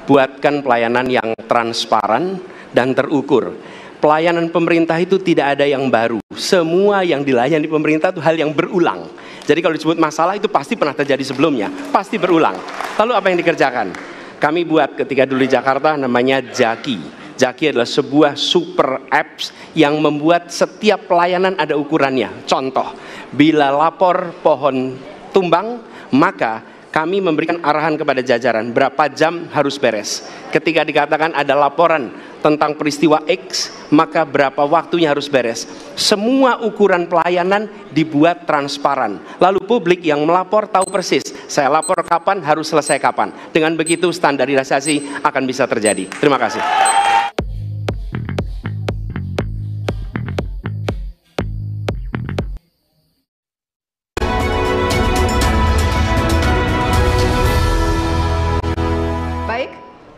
Buatkan pelayanan yang transparan dan terukur. Pelayanan pemerintah itu tidak ada yang baru. Semua yang dilayani pemerintah itu hal yang berulang. Jadi kalau disebut masalah itu pasti pernah terjadi sebelumnya, pasti berulang. Lalu apa yang dikerjakan? Kami buat ketika dulu di Jakarta namanya Jaki. Jaki adalah sebuah super apps yang membuat setiap pelayanan ada ukurannya. Contoh, bila lapor pohon tumbang, maka kami memberikan arahan kepada jajaran berapa jam harus beres. Ketika dikatakan ada laporan tentang peristiwa X, maka berapa waktunya harus beres. Semua ukuran pelayanan dibuat transparan. Lalu publik yang melapor tahu persis, saya lapor kapan, harus selesai kapan. Dengan begitu standarisasi akan bisa terjadi. Terima kasih.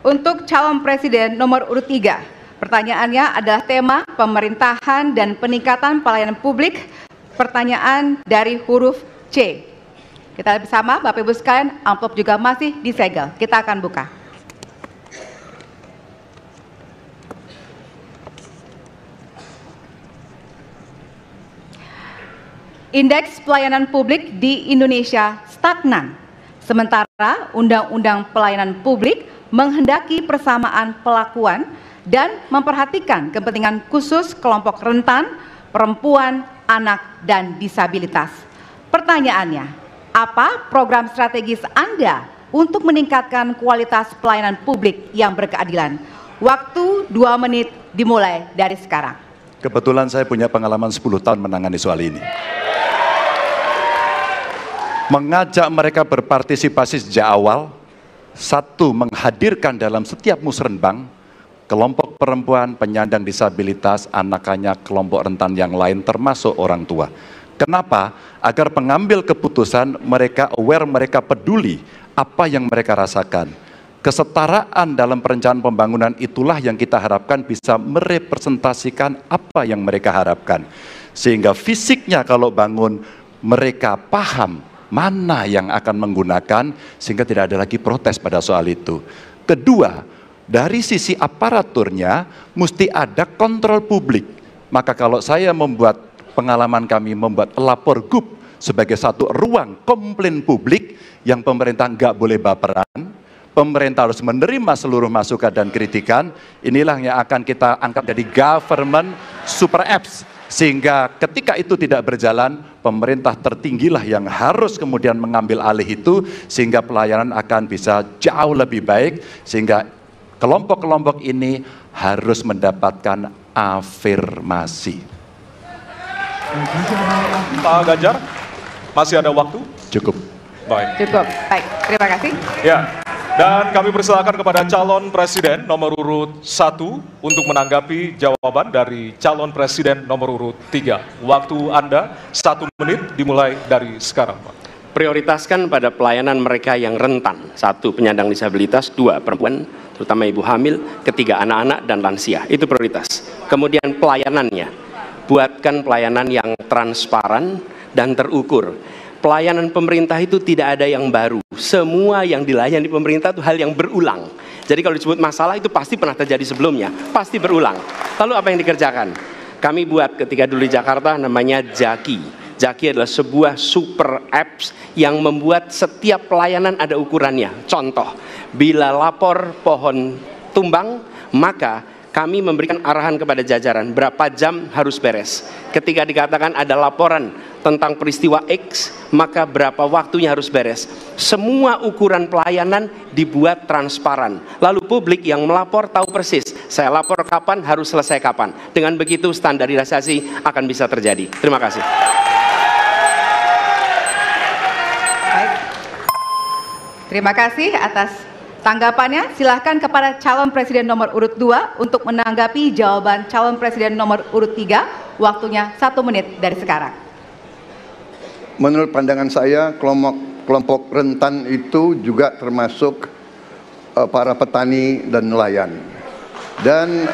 Untuk calon presiden nomor urut 3, pertanyaannya adalah tema pemerintahan dan peningkatan pelayanan publik. Pertanyaan dari huruf C. Kita lihat bersama, Bapak Ibu sekalian, amplop juga masih disegel. Kita akan buka. Indeks pelayanan publik di Indonesia stagnan. Sementara Undang-Undang Pelayanan Publik menghendaki persamaan pelakuan dan memperhatikan kepentingan khusus kelompok rentan, perempuan, anak, dan disabilitas. Pertanyaannya, apa program strategis Anda untuk meningkatkan kualitas pelayanan publik yang berkeadilan? Waktu 2 menit dimulai dari sekarang. Kebetulan saya punya pengalaman 10 tahun menangani soal ini. Mengajak mereka berpartisipasi sejak awal. Satu, menghadirkan dalam setiap musrenbang kelompok perempuan, penyandang disabilitas, anak-anak, kelompok rentan yang lain termasuk orang tua. Kenapa? Agar pengambil keputusan mereka aware, mereka peduli apa yang mereka rasakan. Kesetaraan dalam perencanaan pembangunan itulah yang kita harapkan bisa merepresentasikan apa yang mereka harapkan. Sehingga fisiknya kalau bangun mereka paham mana yang akan menggunakan, sehingga tidak ada lagi protes pada soal itu. Kedua, dari sisi aparaturnya mesti ada kontrol publik. Maka kalau saya membuat pengalaman kami membuat lapor GUP sebagai satu ruang komplain publik yang pemerintah nggak boleh baperan, pemerintah harus menerima seluruh masukan dan kritikan, inilah yang akan kita angkat jadi government super apps. Sehingga ketika itu tidak berjalan, pemerintah tertinggilah yang harus kemudian mengambil alih itu, sehingga pelayanan akan bisa jauh lebih baik, sehingga kelompok-kelompok ini harus mendapatkan afirmasi. Pak Ganjar, masih ada waktu? Cukup. Baik. Cukup. Baik, terima kasih. Ya. Dan kami persilakan kepada calon presiden nomor urut 1 untuk menanggapi jawaban dari calon presiden nomor urut 3. Waktu Anda 1 menit dimulai dari sekarang, Pak. Prioritaskan pada pelayanan mereka yang rentan. 1, penyandang disabilitas. 2, perempuan, terutama ibu hamil. 3, anak-anak dan lansia. Itu prioritas. Kemudian pelayanannya. Buatkan pelayanan yang transparan dan terukur. Pelayanan pemerintah itu tidak ada yang baru. Semua yang dilayani pemerintah itu hal yang berulang. Jadi kalau disebut masalah itu pasti pernah terjadi sebelumnya, pasti berulang. Lalu apa yang dikerjakan? Kami buat ketika dulu di Jakarta namanya Jaki. Jaki adalah sebuah super apps yang membuat setiap pelayanan ada ukurannya. Contoh, bila lapor pohon tumbang, maka kami memberikan arahan kepada jajaran berapa jam harus beres. Ketika dikatakan ada laporan tentang peristiwa X, maka berapa waktunya harus beres. Semua ukuran pelayanan dibuat transparan. Lalu publik yang melapor tahu persis, saya lapor kapan, harus selesai kapan. Dengan begitu standarisasi akan bisa terjadi. Terima kasih. Baik. Terima kasih atas tanggapannya. Silahkan kepada calon presiden nomor urut 2 untuk menanggapi jawaban calon presiden nomor urut 3. Waktunya 1 menit dari sekarang. Menurut pandangan saya, kelompok rentan itu juga termasuk para petani dan nelayan. Dan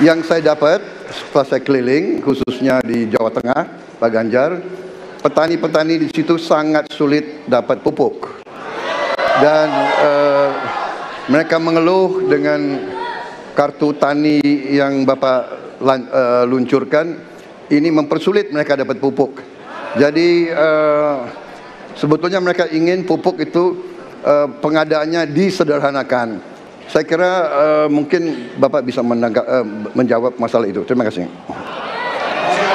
yang saya dapat setelah saya keliling, khususnya di Jawa Tengah, Pak Ganjar, petani-petani di situ sangat sulit dapat pupuk. Dan Mereka mengeluh dengan kartu tani yang Bapak luncurkan, ini mempersulit mereka dapat pupuk. Jadi sebetulnya mereka ingin pupuk itu pengadaannya disederhanakan. Saya kira mungkin Bapak bisa menjawab masalah itu. Terima kasih.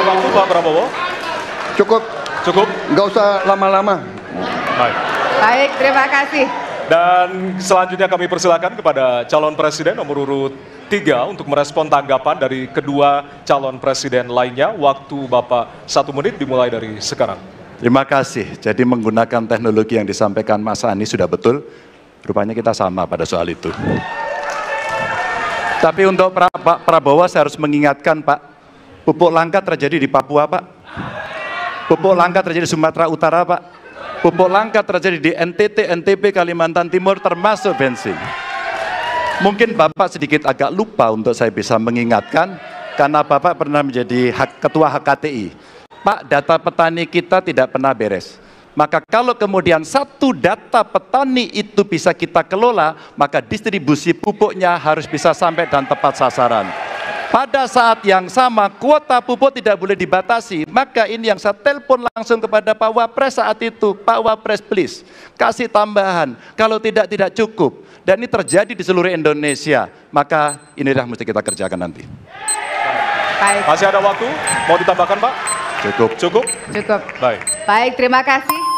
Waktu Pak Prabowo. Cukup. Cukup. Nggak usah lama-lama. Baik. Baik, terima kasih. Dan selanjutnya kami persilakan kepada calon presiden nomor urut 3 untuk merespon tanggapan dari kedua calon presiden lainnya. Waktu Bapak 1 menit dimulai dari sekarang. Terima kasih. Jadi menggunakan teknologi yang disampaikan Mas Anies sudah betul. Rupanya kita sama pada soal itu. Tapi untuk Pak Prabowo saya harus mengingatkan Pak, pupuk langka terjadi di Papua Pak. Pupuk langka terjadi di Sumatera Utara Pak. Pupuk langka terjadi di NTT, NTB, Kalimantan Timur termasuk bensin. Mungkin Bapak sedikit agak lupa untuk saya bisa mengingatkan karena Bapak pernah menjadi ketua HKTI. Pak, data petani kita tidak pernah beres. Maka kalau kemudian satu data petani itu bisa kita kelola, maka distribusi pupuknya harus bisa sampai dan tepat sasaran. Pada saat yang sama, kuota pupuk tidak boleh dibatasi. Maka ini yang saya telepon langsung kepada Pak Wapres saat itu. Pak Wapres, please, kasih tambahan. Kalau tidak cukup. Dan ini terjadi di seluruh Indonesia. Maka inilah mesti kita kerjakan nanti. Baik. Masih ada waktu? Mau ditambahkan Pak? Cukup. Cukup? Cukup. Baik. Baik, terima kasih.